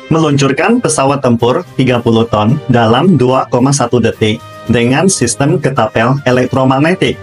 meluncurkan pesawat tempur 30 ton dalam 2,1 detik dengan sistem ketapel elektromagnetik.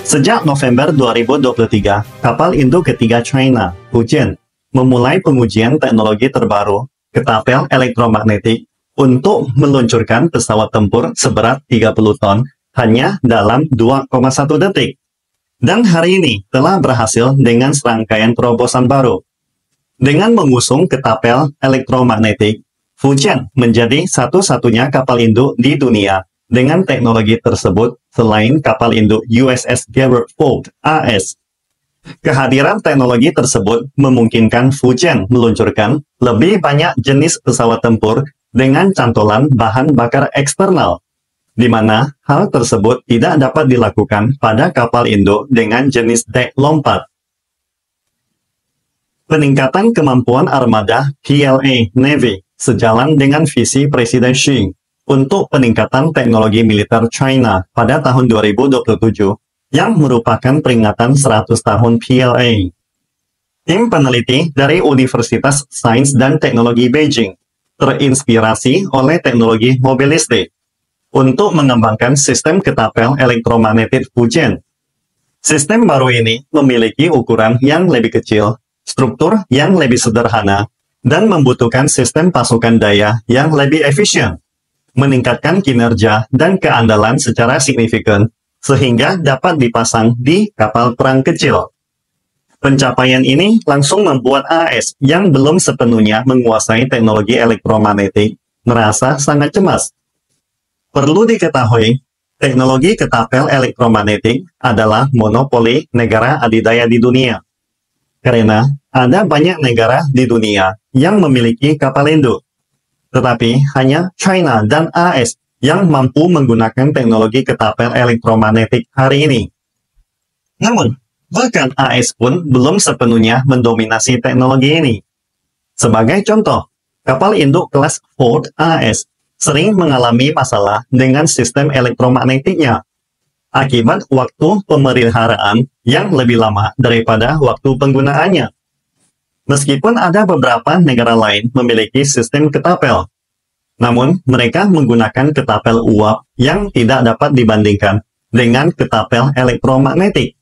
Sejak November 2023, kapal induk ketiga China, Fujian, memulai pengujian teknologi terbaru, ketapel elektromagnetik, untuk meluncurkan pesawat tempur seberat 30 ton hanya dalam 2,1 detik. Dan hari ini telah berhasil dengan serangkaian terobosan baru. Dengan mengusung ketapel elektromagnetik, Fujian menjadi satu-satunya kapal induk di dunia dengan teknologi tersebut selain kapal induk USS Gerald Ford AS. Kehadiran teknologi tersebut memungkinkan Fujian meluncurkan lebih banyak jenis pesawat tempur dengan cantolan bahan bakar eksternal, di mana hal tersebut tidak dapat dilakukan pada kapal induk dengan jenis dek lompat. Peningkatan kemampuan armada PLA Navy sejalan dengan visi Presiden Xi untuk peningkatan teknologi militer China pada tahun 2027 yang merupakan peringatan 100 tahun PLA. Tim peneliti dari Universitas Sains dan Teknologi Beijing terinspirasi oleh teknologi mobil listrik untuk mengembangkan sistem ketapel elektromagnetik Fujian. Sistem baru ini memiliki ukuran yang lebih kecil, struktur yang lebih sederhana, dan membutuhkan sistem pasukan daya yang lebih efisien, meningkatkan kinerja dan keandalan secara signifikan, sehingga dapat dipasang di kapal perang kecil. Pencapaian ini langsung membuat AS yang belum sepenuhnya menguasai teknologi elektromagnetik merasa sangat cemas. Perlu diketahui, teknologi ketapel elektromagnetik adalah monopoli negara adidaya di dunia. Karena ada banyak negara di dunia yang memiliki kapal induk, tetapi hanya China dan AS yang mampu menggunakan teknologi ketapel elektromagnetik hari ini. Namun, bahkan AS pun belum sepenuhnya mendominasi teknologi ini. Sebagai contoh, kapal induk kelas Ford AS sering mengalami masalah dengan sistem elektromagnetiknya akibat waktu pemeliharaan yang lebih lama daripada waktu penggunaannya. Meskipun ada beberapa negara lain memiliki sistem ketapel, namun mereka menggunakan ketapel uap yang tidak dapat dibandingkan dengan ketapel elektromagnetik.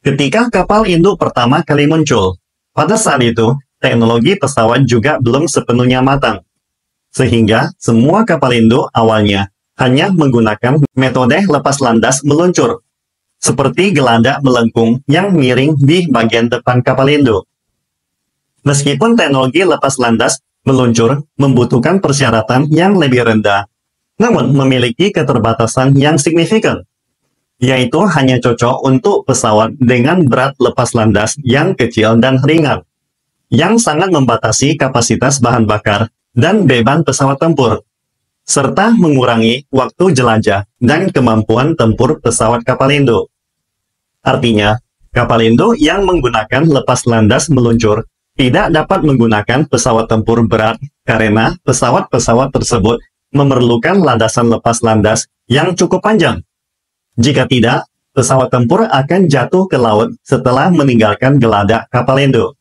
Ketika kapal induk pertama kali muncul, pada saat itu teknologi pesawat juga belum sepenuhnya matang, sehingga semua kapal induk awalnya hanya menggunakan metode lepas landas meluncur, seperti geladak melengkung yang miring di bagian depan kapal induk. Meskipun teknologi lepas landas meluncur membutuhkan persyaratan yang lebih rendah, namun memiliki keterbatasan yang signifikan, yaitu hanya cocok untuk pesawat dengan berat lepas landas yang kecil dan ringan, yang sangat membatasi kapasitas bahan bakar dan beban pesawat tempur, serta mengurangi waktu jelajah dan kemampuan tempur pesawat kapal induk. Artinya, kapal induk yang menggunakan lepas landas meluncur tidak dapat menggunakan pesawat tempur berat karena pesawat-pesawat tersebut memerlukan landasan lepas landas yang cukup panjang. Jika tidak, pesawat tempur akan jatuh ke laut setelah meninggalkan geladak kapal induk.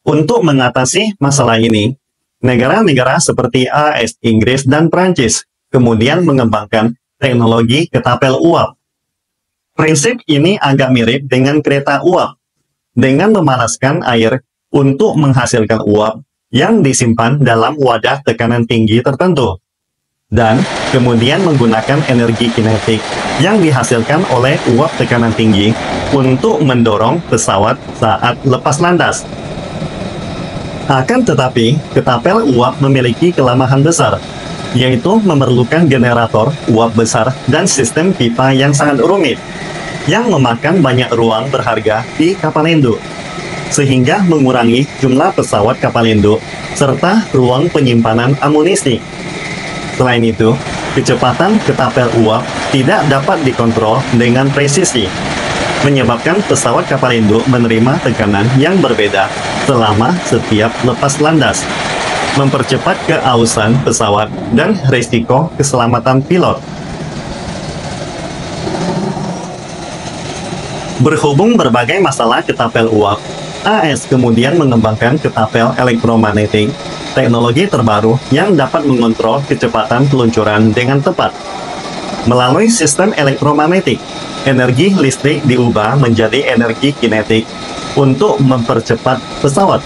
Untuk mengatasi masalah ini, negara-negara seperti AS, Inggris, dan Prancis kemudian mengembangkan teknologi ketapel uap. Prinsip ini agak mirip dengan kereta uap, dengan memanaskan air untuk menghasilkan uap yang disimpan dalam wadah tekanan tinggi tertentu, dan kemudian menggunakan energi kinetik yang dihasilkan oleh uap tekanan tinggi untuk mendorong pesawat saat lepas landas. Akan tetapi, ketapel uap memiliki kelemahan besar, yaitu memerlukan generator uap besar dan sistem pipa yang sangat rumit, yang memakan banyak ruang berharga di kapal induk, sehingga mengurangi jumlah pesawat kapal induk, serta ruang penyimpanan amunisi. Selain itu, kecepatan ketapel uap tidak dapat dikontrol dengan presisi, menyebabkan pesawat kapal induk menerima tekanan yang berbeda selama setiap lepas landas, mempercepat keausan pesawat dan risiko keselamatan pilot. Berhubung berbagai masalah ketapel uap, AS kemudian mengembangkan ketapel elektromagnetik, teknologi terbaru yang dapat mengontrol kecepatan peluncuran dengan tepat. Melalui sistem elektromagnetik, energi listrik diubah menjadi energi kinetik untuk mempercepat pesawat.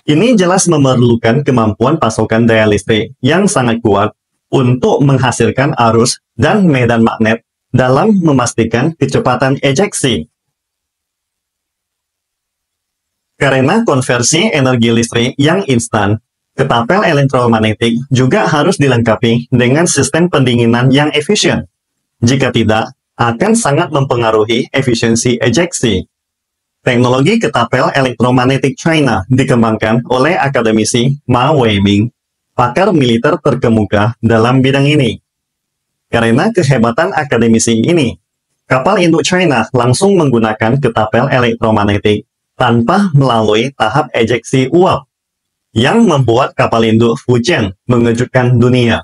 Ini jelas memerlukan kemampuan pasokan daya listrik yang sangat kuat untuk menghasilkan arus dan medan magnet dalam memastikan kecepatan ejeksi. Karena konversi energi listrik yang instan, ketapel elektromagnetik juga harus dilengkapi dengan sistem pendinginan yang efisien. Jika tidak, akan sangat mempengaruhi efisiensi ejeksi. Teknologi ketapel elektromagnetik China dikembangkan oleh akademisi Ma Weiming, pakar militer terkemuka dalam bidang ini. Karena kehebatan akademisi ini, kapal induk China langsung menggunakan ketapel elektromagnetik tanpa melalui tahap ejeksi uap, yang membuat kapal induk Fujian mengejutkan dunia.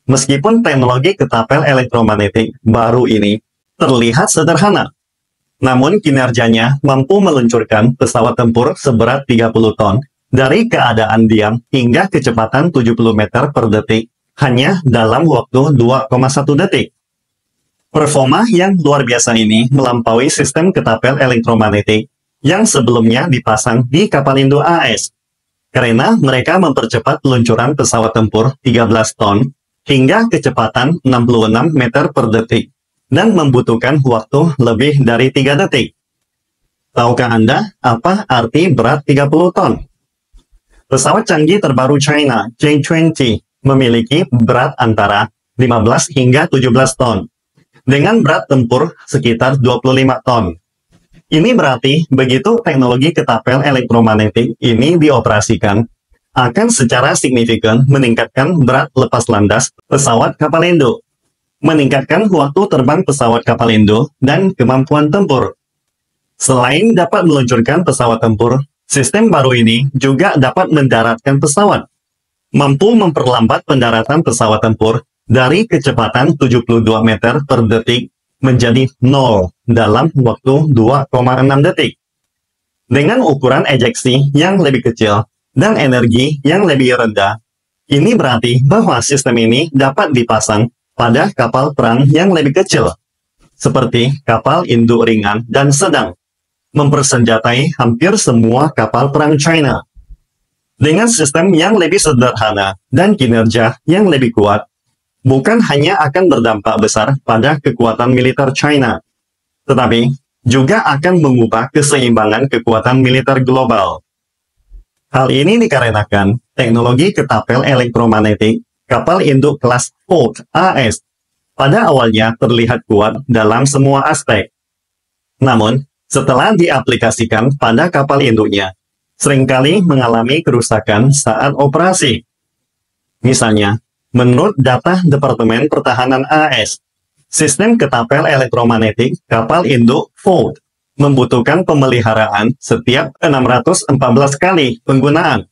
Meskipun teknologi ketapel elektromagnetik baru ini terlihat sederhana, namun kinerjanya mampu meluncurkan pesawat tempur seberat 30 ton dari keadaan diam hingga kecepatan 70 meter per detik hanya dalam waktu 2,1 detik. Performa yang luar biasa ini melampaui sistem ketapel elektromagnetik yang sebelumnya dipasang di kapal induk AS, karena mereka mempercepat peluncuran pesawat tempur 13 ton hingga kecepatan 66 meter per detik dan membutuhkan waktu lebih dari 3 detik. Tahukah Anda apa arti berat 30 ton? Pesawat canggih terbaru China, J-20, memiliki berat antara 15 hingga 17 ton, dengan berat tempur sekitar 25 ton. Ini berarti begitu teknologi ketapel elektromagnetik ini dioperasikan, akan secara signifikan meningkatkan berat lepas landas pesawat kapal induk, meningkatkan waktu terbang pesawat kapal induk dan kemampuan tempur. Selain dapat meluncurkan pesawat tempur, sistem baru ini juga dapat mendaratkan pesawat, mampu memperlambat pendaratan pesawat tempur dari kecepatan 72 meter per detik menjadi 0 dalam waktu 2,6 detik. Dengan ukuran ejeksi yang lebih kecil dan energi yang lebih rendah, ini berarti bahwa sistem ini dapat dipasang pada kapal perang yang lebih kecil, seperti kapal induk ringan dan sedang, mempersenjatai hampir semua kapal perang China. Dengan sistem yang lebih sederhana dan kinerja yang lebih kuat, bukan hanya akan berdampak besar pada kekuatan militer China, tetapi juga akan mengubah keseimbangan kekuatan militer global. Hal ini dikarenakan teknologi ketapel elektromagnetik kapal induk kelas Ford AS pada awalnya terlihat kuat dalam semua aspek. Namun, setelah diaplikasikan pada kapal induknya, seringkali mengalami kerusakan saat operasi. Misalnya, menurut data Departemen Pertahanan AS, sistem ketapel elektromagnetik kapal induk Ford membutuhkan pemeliharaan setiap 614 kali penggunaan,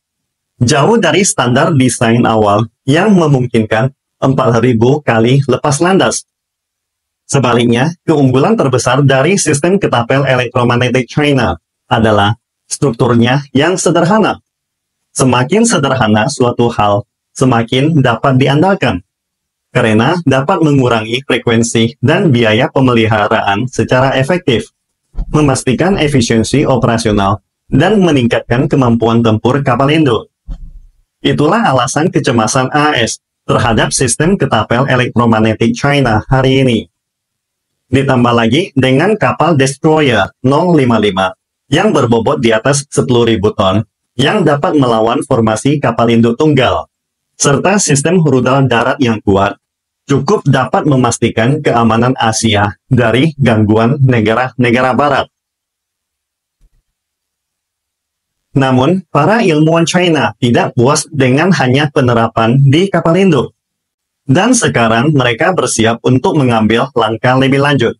jauh dari standar desain awal yang memungkinkan 4.000 kali lepas landas. Sebaliknya, keunggulan terbesar dari sistem ketapel elektromagnetik China adalah strukturnya yang sederhana. Semakin sederhana suatu hal, semakin dapat diandalkan, karena dapat mengurangi frekuensi dan biaya pemeliharaan secara efektif, memastikan efisiensi operasional, dan meningkatkan kemampuan tempur kapal induk. Itulah alasan kecemasan AS terhadap sistem ketapel elektromagnetik China hari ini. Ditambah lagi dengan kapal destroyer 055 yang berbobot di atas 10.000 ton, yang dapat melawan formasi kapal induk tunggal, serta sistem rudal darat yang kuat, cukup dapat memastikan keamanan Asia dari gangguan negara-negara barat. Namun, para ilmuwan China tidak puas dengan hanya penerapan di kapal induk. Dan sekarang mereka bersiap untuk mengambil langkah lebih lanjut,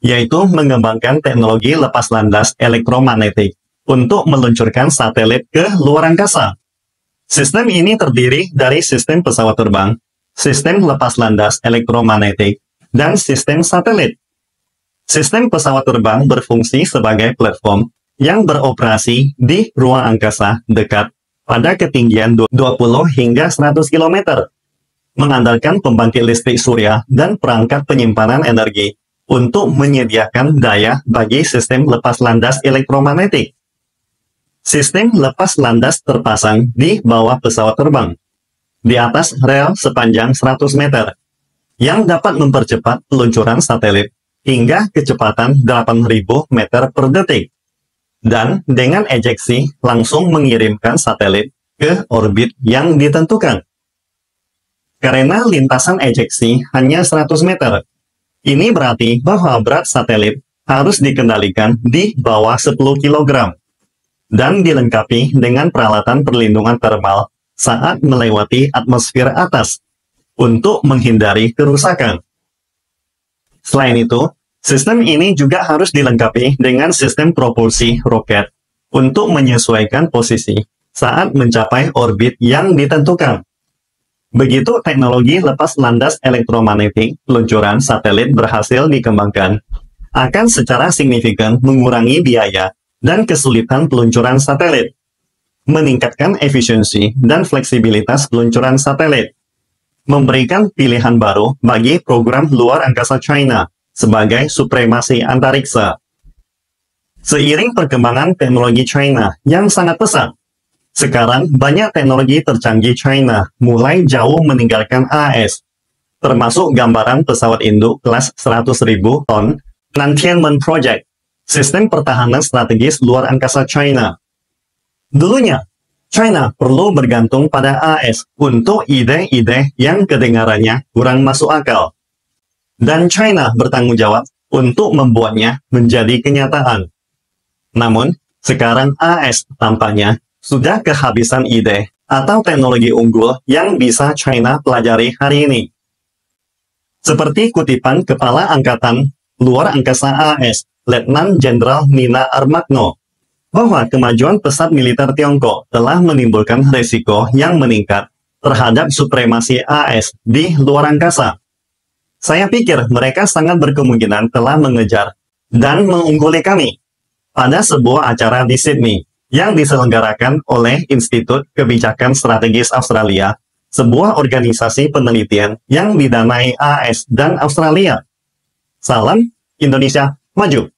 yaitu mengembangkan teknologi lepas landas elektromagnetik untuk meluncurkan satelit ke luar angkasa. Sistem ini terdiri dari sistem pesawat terbang, sistem lepas landas elektromagnetik, dan sistem satelit. Sistem pesawat terbang berfungsi sebagai platform yang beroperasi di ruang angkasa dekat pada ketinggian 20 hingga 100 km, mengandalkan pembangkit listrik surya dan perangkat penyimpanan energi untuk menyediakan daya bagi sistem lepas landas elektromagnetik. Sistem lepas landas terpasang di bawah pesawat terbang, di atas rel sepanjang 100 meter, yang dapat mempercepat peluncuran satelit hingga kecepatan 8.000 meter per detik, dan dengan ejeksi langsung mengirimkan satelit ke orbit yang ditentukan. Karena lintasan ejeksi hanya 100 meter, ini berarti bahwa berat satelit harus dikendalikan di bawah 10 kg, dan dilengkapi dengan peralatan perlindungan termal saat melewati atmosfer atas, untuk menghindari kerusakan. Selain itu, sistem ini juga harus dilengkapi dengan sistem propulsi roket untuk menyesuaikan posisi saat mencapai orbit yang ditentukan. Begitu teknologi lepas landas elektromagnetik peluncuran satelit berhasil dikembangkan, akan secara signifikan mengurangi biaya dan kesulitan peluncuran satelit, meningkatkan efisiensi dan fleksibilitas peluncuran satelit, memberikan pilihan baru bagi program luar angkasa China sebagai supremasi antariksa. Seiring perkembangan teknologi China yang sangat pesat, sekarang banyak teknologi tercanggih China mulai jauh meninggalkan AS, termasuk gambaran pesawat induk kelas 100.000 ton Tianmen Project, sistem pertahanan strategis luar angkasa China. Dulunya, China perlu bergantung pada AS untuk ide-ide yang kedengarannya kurang masuk akal, dan China bertanggung jawab untuk membuatnya menjadi kenyataan. Namun, sekarang AS tampaknya sudah kehabisan ide atau teknologi unggul yang bisa China pelajari hari ini. Seperti kutipan Kepala Angkatan Luar Angkasa AS, Letnan Jenderal Nina Armagno, bahwa kemajuan pesat militer Tiongkok telah menimbulkan risiko yang meningkat terhadap supremasi AS di luar angkasa. Saya pikir mereka sangat berkemungkinan telah mengejar dan mengungguli kami pada sebuah acara di Sydney yang diselenggarakan oleh Institut Kebijakan Strategis Australia, sebuah organisasi penelitian yang didanai AS dan Australia. Salam Indonesia Maju!